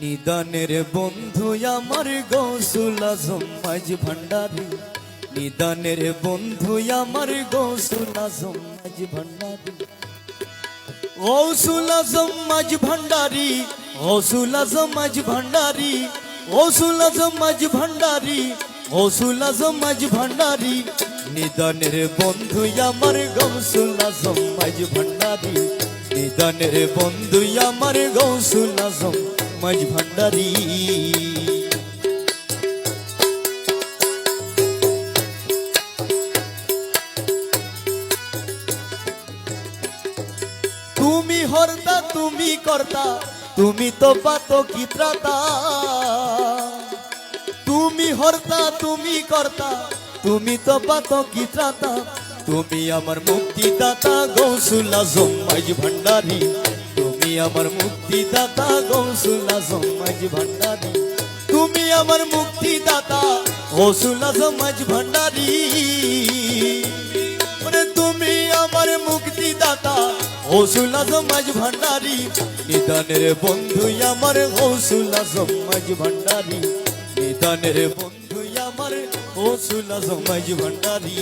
নিদানের বন্ধু আমার গৌসুল আজম মাঝ ভান্ডারী, নিদানের বন্ধু আমার গৌসুল আজম মাঝ ভান্ডারী, গৌসুল আজম মাঝ ভান্ডারী, গৌসুল আজম মাঝ ভান্ডারী, গৌসুল আজম মাঝ ভান্ডারী, গৌসুল আজম মাঝ ভান্ডারী, নিদানের বন্ধু আমার গৌসুল আজম মাঝ ভান্ডারী, নিদানের বন্ধু আমার গৌসুল আজম মাঝ ভান্ডারী। তুমি হর্তা তুমি কর্তা, তুমি তো পাতো কি ত্রাতা, তুমি হর্তা তুমি কর্তা, তুমি তো পাতো কি ত্রাতা, তুমি আমার মুক্তিদাতা গৌসুল আজম মাঝ ভান্ডারী, তুমি আমার মুক্তিদাতা গৌসুল আজম মাঝ ভান্ডারী, তুমি আমার মুক্তিদাতা গৌসুল আজম মাঝ ভান্ডারী, তুমি আমার মুক্তিদাতা গৌসুল আজম মাঝ ভান্ডারী, নিদানের বন্ধু আমার গৌসুল আজম মাঝ ভান্ডারী, নিদানের বন্ধু আমার গৌসুল আজম মাঝ ভান্ডারী।